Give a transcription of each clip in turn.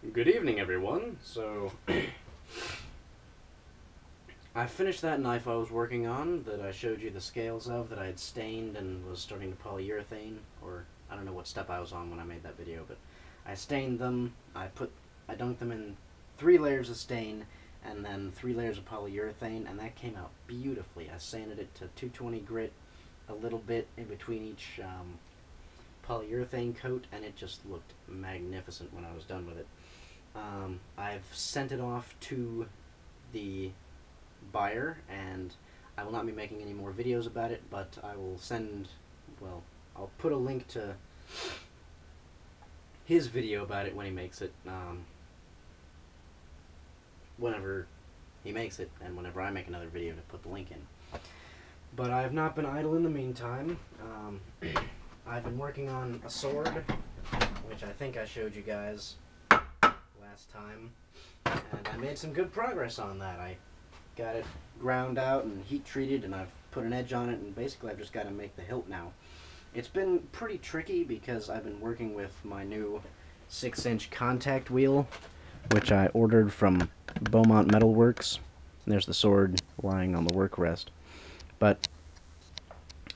Good evening, everyone. So, I finished that knife I was working on that I showed you the scales of that I had stained and was starting to polyurethane, or I don't know what step I was on when I made that video, but I stained them. I dunked them in 3 layers of stain and then 3 layers of polyurethane, and that came out beautifully. I sanded it to 220 grit, a little bit in between each polyurethane coat, and it just looked magnificent when I was done with it. I've sent it off to the buyer, and I will not be making any more videos about it, but I will well, I'll put a link to his video about it when he makes it, whenever he makes it, and whenever I make another video to put the link in. But I have not been idle in the meantime. I've been working on a sword, which I think I showed you guys last time, and I made some good progress on that. I got it ground out and heat treated, and I've put an edge on it, and basically I've just got to make the hilt now. It's been pretty tricky because I've been working with my new 6-inch contact wheel, which I ordered from Beaumont Metal Works. There's the sword lying on the work rest. But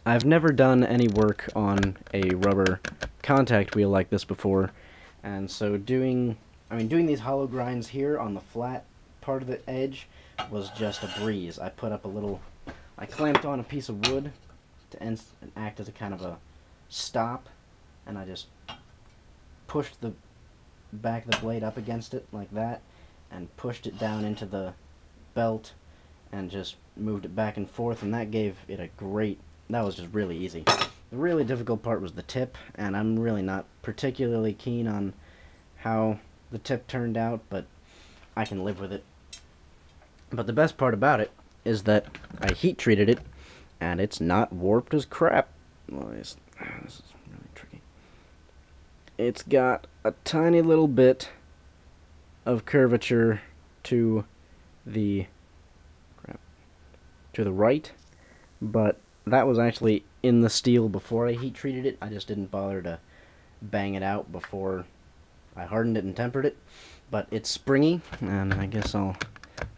I've never done any work on a rubber contact wheel like this before, and so doing these hollow grinds here on the flat part of the edge was just a breeze. I clamped on a piece of wood to act as a kind of a stop, and I just pushed the back of the blade up against it like that, and pushed it down into the belt, and just moved it back and forth, and that gave it that was just really easy. The really difficult part was the tip, and I'm really not particularly keen on how the tip turned out, but I can live with it. But the best part about it is that I heat treated it, and it's not warped as crap. Well, this is really tricky. It's got a tiny little bit of curvature to the right, but that was actually in the steel before I heat treated it. I just didn't bother to bang it out before I hardened it and tempered it. But it's springy, and I guess I'll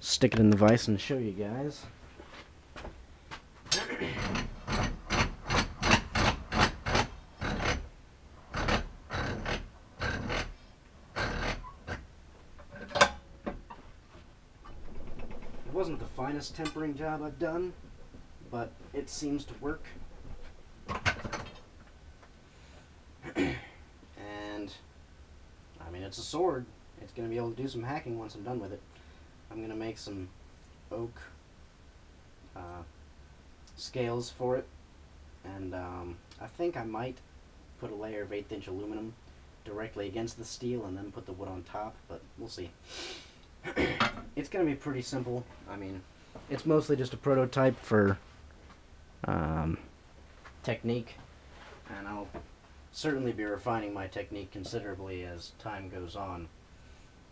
stick it in the vise and show you guys. It wasn't the finest tempering job I've done, but it seems to work. And I mean, it's a sword. It's going to be able to do some hacking once I'm done with it. I'm going to make some oak scales for it, and I think I might put a layer of 1/8 inch aluminum directly against the steel and then put the wood on top, but we'll see. It's going to be pretty simple. I mean, it's mostly just a prototype for technique, and I'll certainly be refining my technique considerably as time goes on.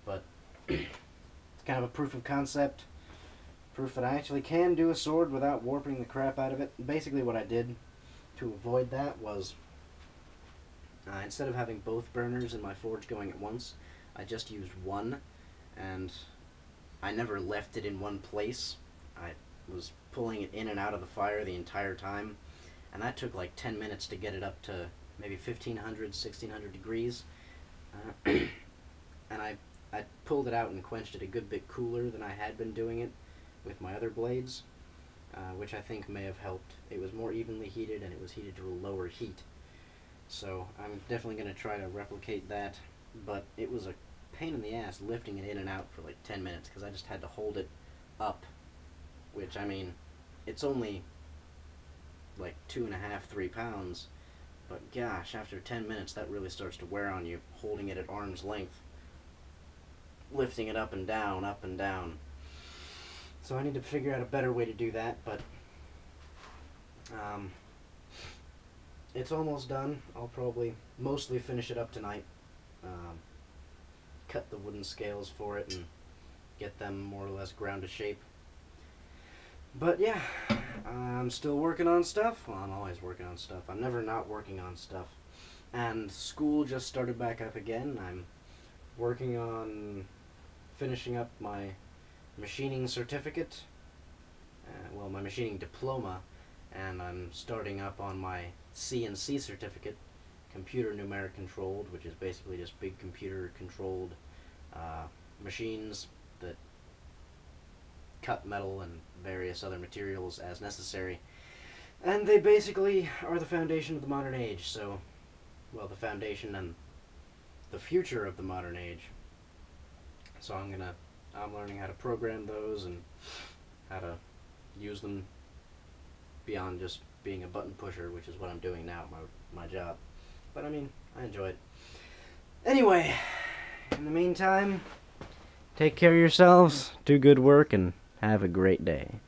But it's kind of a proof of concept, proof that I actually can do a sword without warping the crap out of it. Basically what I did to avoid that was, instead of having both burners in my forge going at once, I just used one, and I never left it in one place. I was pulling it in and out of the fire the entire time, and that took like 10 minutes to get it up to maybe 1500, 1600 degrees. And I pulled it out and quenched it a good bit cooler than I had been doing it with my other blades, which I think may have helped. It was more evenly heated, and it was heated to a lower heat. So I'm definitely going to try to replicate that, but it was a pain in the ass lifting it in and out for like 10 minutes because I just had to hold it up, which, I mean, it's only like 2.5, 3 pounds, but gosh, after 10 minutes that really starts to wear on you, holding it at arm's length, lifting it up and down, up and down. So I need to figure out a better way to do that, but it's almost done. I'll probably mostly finish it up tonight, cut the wooden scales for it and get them more or less ground to shape. But yeah, I'm still working on stuff. Well, I'm always working on stuff. I'm never not working on stuff. And school just started back up again. I'm working on finishing up my machining certificate, well, my machining diploma, and I'm starting up on my CNC certificate, computer numeric controlled, which is basically just big computer controlled machines that cut metal and various other materials as necessary. And they basically are the foundation of the modern age, so, well, the foundation and the future of the modern age. So I'm learning how to program those and how to use them beyond just being a button pusher, which is what I'm doing now, my job. But I mean, I enjoy it. Anyway, in the meantime, take care of yourselves, do good work, and have a great day.